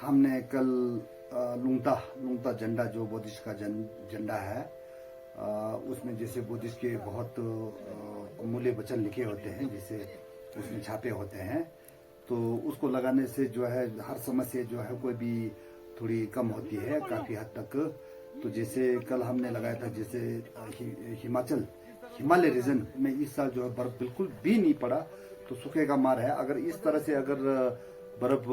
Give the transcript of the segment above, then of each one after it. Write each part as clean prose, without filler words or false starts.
हमने कल लुंगता लुंगता झंडा जो बुद्धिस्ट का झंडा है, उसमें जैसे बुद्धिस्ट के बहुत अमूल्य वचन लिखे होते हैं, जैसे उसमें छापे होते हैं, तो उसको लगाने से जो है हर समस्या जो है कोई भी थोड़ी कम होती है काफी हद तक। तो जैसे कल हमने लगाया था, जैसे हिमालय रीजन में इस साल जो है बर्फ बिल्कुल भी नहीं पड़ा, तो सूखे का मार है। अगर इस तरह से अगर बर्फ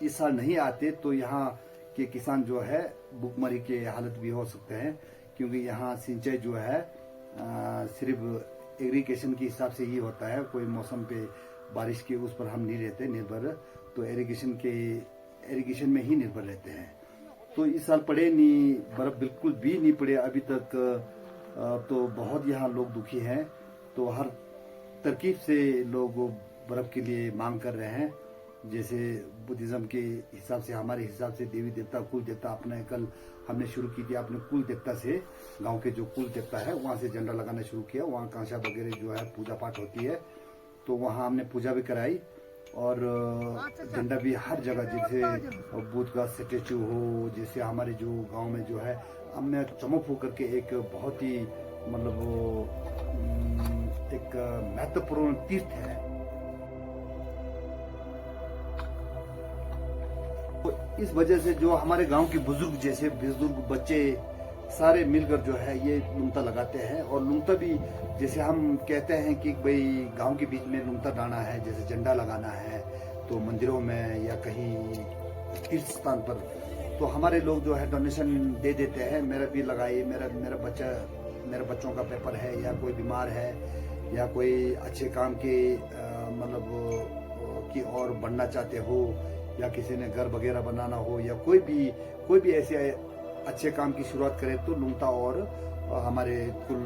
इस साल नहीं आते तो यहाँ के किसान जो है भूखमरी के हालत भी हो सकते हैं, क्योंकि यहाँ सिंचाई जो है सिर्फ इरिगेशन के हिसाब से ही होता है। कोई मौसम पे बारिश के उस पर हम नहीं रहते निर्भर, तो इरिगेशन में ही निर्भर रहते हैं। तो इस साल पड़े नहीं, बर्फ बिल्कुल भी नहीं पड़े अभी तक, तो बहुत यहाँ लोग दुखी हैं। तो हर तरकीब से लोग बर्फ के लिए मांग कर रहे हैं। जैसे बुद्धिज्म के हिसाब से, हमारे हिसाब से देवी देवता कुल देवता अपने कल हमने शुरू की थी अपने कुल देवता से, गांव के जो कुल देवता है वहां से झंडा लगाना शुरू किया। वहां कांसा वगैरह जो है पूजा पाठ होती है, तो वहां हमने पूजा भी कराई। और झंडा भी हर जगह, जैसे बुद्ध का स्टेचू हो, जैसे हमारे जो गांव में जो है हमने चमकफू करके एक बहुत ही मतलब एक महत्वपूर्ण तीर्थ है। तो इस वजह से जो हमारे गांव के बुजुर्ग, जैसे बुजुर्ग बच्चे सारे मिलकर जो है ये लुंगता लगाते हैं। और लुंगता भी जैसे हम कहते हैं कि भाई गांव के बीच में लुंगता डालना है, जैसे झंडा लगाना है, तो मंदिरों में या कहीं तीर्थ स्थान पर, तो हमारे लोग जो है डोनेशन दे देते हैं। मेरा भी लगाइए, मेरे बच्चों का पेपर है, या कोई बीमार है, या कोई अच्छे काम के मतलब की और बढ़ना चाहते हो, या किसी ने घर वगैरह बनाना हो, या कोई भी ऐसे अच्छे काम की शुरुआत करे, तो लुंगता और हमारे कुल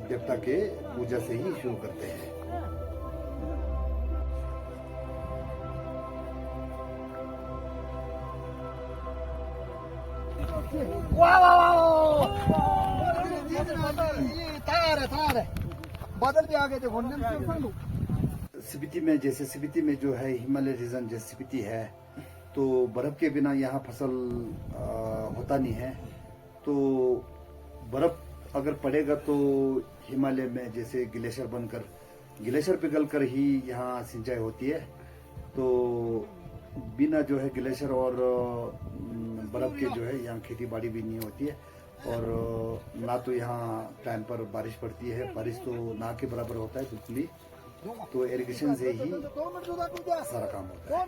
देवता के पूजा से ही शुरू करते हैं। वाह वाह वाह, तैयार है, बादल भी आ गए थे। स्पीति में जो है हिमालय रीजन जैसे स्पीति है, तो बर्फ के बिना यहाँ फसल होता नहीं है। तो बर्फ अगर पड़ेगा तो हिमालय में जैसे ग्लेशियर पिघल कर ही यहाँ सिंचाई होती है। तो बिना जो है ग्लेशियर और बर्फ के जो है यहाँ खेती बाड़ी भी नहीं होती है। और ना तो यहाँ टाइम पर बारिश पड़ती है, बारिश तो ना के बराबर होता है बिल्कुल ही। तो इरिगेशन से ही सारा काम होता है।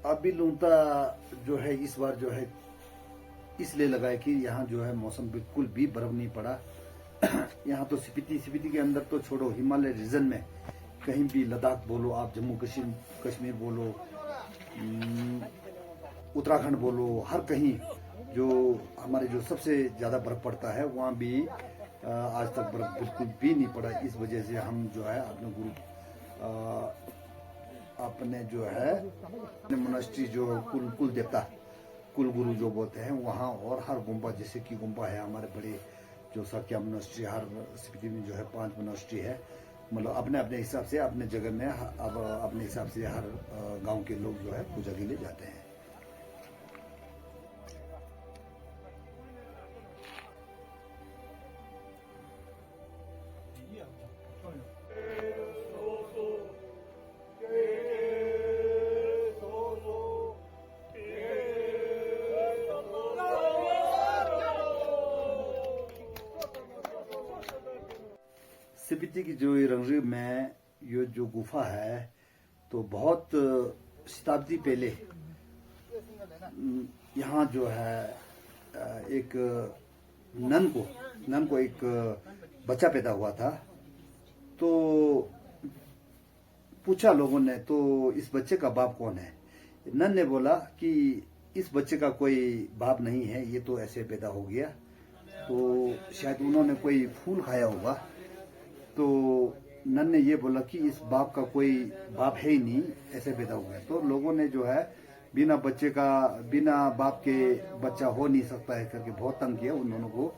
अभी लुंगता जो है इस बार जो है इसलिए लगाए कि यहाँ जो है मौसम बिल्कुल भी बर्फ नहीं पड़ा। यहाँ तो स्पीति के अंदर तो छोड़ो, हिमालय रीजन में कहीं भी, लद्दाख बोलो आप, जम्मू कश्मीर बोलो, उत्तराखंड बोलो, हर कहीं जो हमारे जो सबसे ज्यादा बर्फ पड़ता है वहाँ भी आज तक बर्फ बिल्कुल भी नहीं पड़ा। इस वजह से हम जो है अपने जो है मोनास्ट्री जो कुल देवता कुलगुरु जो बोलते हैं वहाँ, और हर गुम्बा जैसे कि गुम्बा है हमारे बड़े जो सक्या मोनास्ट्री, हर स्पीति में जो है 5 मोनास्ट्री है, मतलब अपने अपने हिसाब से अपने जगह में अब अपने हिसाब से हर गांव के लोग जो है पूजा के लिए जाते हैं। स्पीति की जो ये रंगरी में ये जो गुफा है तो बहुत शताब्दी पहले यहाँ जो है एक नन को एक बच्चा पैदा हुआ था। तो पूछा लोगों ने तो इस बच्चे का बाप कौन है। नन ने बोला कि इस बच्चे का कोई बाप नहीं है, ये तो ऐसे पैदा हो गया। तो शायद उन्होंने कोई फूल खाया होगा। तो नन ने ये बोला कि इस बाप का कोई बाप है ही नहीं, ऐसे पैदा हो गया। तो लोगों ने जो है बिना बाप के बच्चा हो नहीं सकता है करके बहुत तंग किया उन दोनों को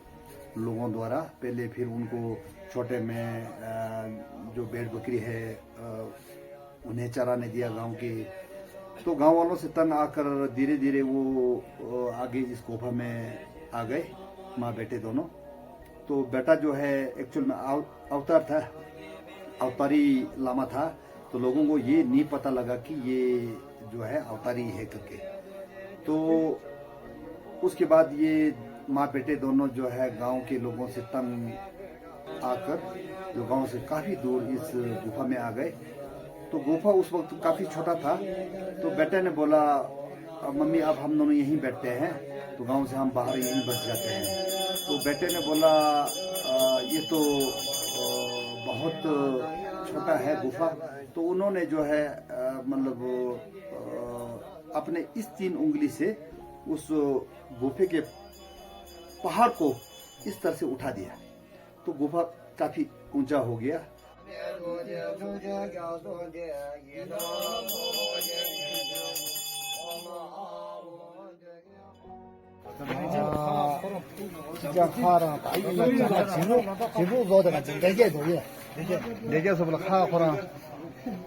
लोगों द्वारा। पहले फिर उनको छोटे में जो भेड़ बकरी है उन्हें चराने दिया गांव के। तो गांव वालों से तंग आकर धीरे धीरे वो आगे इस गुफा में आ गए, माँ बेटे दोनों। तो बेटा जो है एक्चुअल में अवतार था, अवतारी लामा था। तो लोगों को ये नहीं पता लगा कि ये जो है अवतारी है करके। तो उसके बाद ये माँ बेटे दोनों जो है गांव के लोगों से तंग आकर जो गांव से काफी दूर इस गुफा में आ गए। तो गुफा उस वक्त काफी छोटा था। तो बेटे ने बोला मम्मी अब हम दोनों यहीं बैठते हैं, तो गांव से हम बाहर यहीं बस जाते हैं। तो बेटे ने बोला ये तो बहुत छोटा है गुफा। तो उन्होंने जो है मतलब अपने इस 3 उंगली से उस गुफे के पहाड़ को इस तरह से उठा दिया। तो गुफा काफी ऊंचा हो गया। 진짜 카랑 다이가 지부 되게 도예. 되게 서불 카랑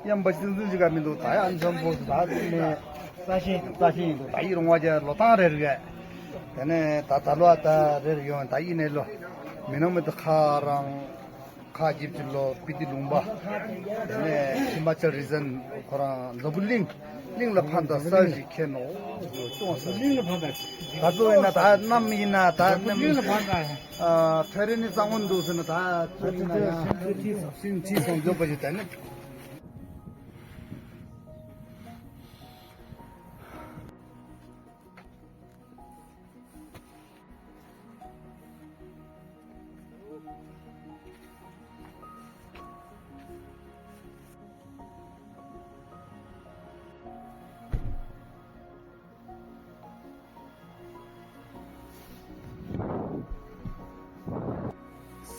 양바신들 지가면도 다 안전보도 다 있네. 사신 다이롱 와자 로타르게. 근데 다 달와다를 요 다이네로. 미노메도 카랑 카집질로 피디lumba. 근데 히마철 리전 코랑 러블링 링라 판다 사지 캐노. 링라 판다. 다도에나 다 남이나 다 링라 판다. 테레니 상원도스는 다 테레나 신지성 줘버렸다네.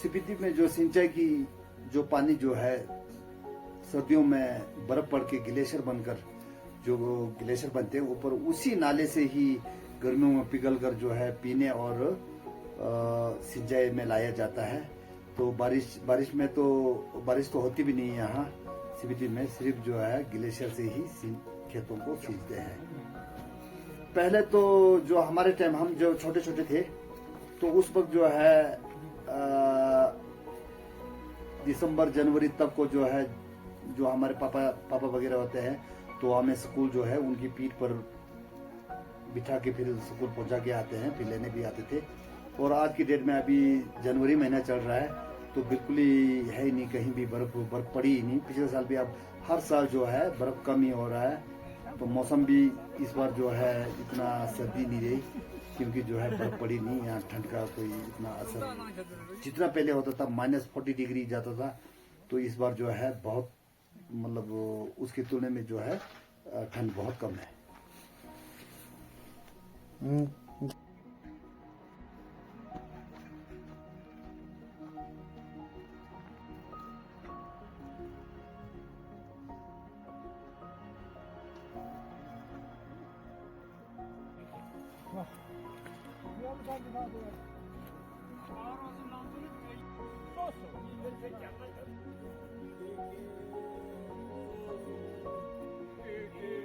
स्पीति में जो सिंचाई की जो पानी जो है सर्दियों में बर्फ पड़ के ग्लेशियर बनकर जो ग्लेशियर बनते हैं ऊपर, उसी नाले से ही गर्मियों में पिघल कर जो है पीने और सिंचाई में लाया जाता है। तो बारिश में तो बारिश तो होती भी नहीं है यहाँ स्पीति में, सिर्फ जो है ग्लेशियर से ही खेतों को सींचते हैं। पहले तो जो हमारे टाइम हम जो छोटे छोटे थे तो उस वक्त जो है दिसंबर जनवरी तक को जो है जो हमारे पापा वगैरह होते हैं तो हमें स्कूल जो है उनकी पीठ पर बिठा के फिर स्कूल पहुंचा के आते हैं, फिर लेने भी आते थे। और आज की डेट में अभी जनवरी महीना चल रहा है तो बिल्कुल ही है ही नहीं, कहीं भी बर्फ पड़ी ही नहीं। पिछले साल भी अब हर साल जो है बर्फ कम ही हो रहा है। तो मौसम भी इस बार जो है इतना सर्दी नहीं रही क्योंकि जो है बर्फ पड़ी नहीं। यहाँ ठंड का कोई इतना असर जितना पहले होता था -40 डिग्री जाता था, तो इस बार जो है बहुत मतलब उसकी तुलना में जो है ठंड बहुत कम है। Thank you.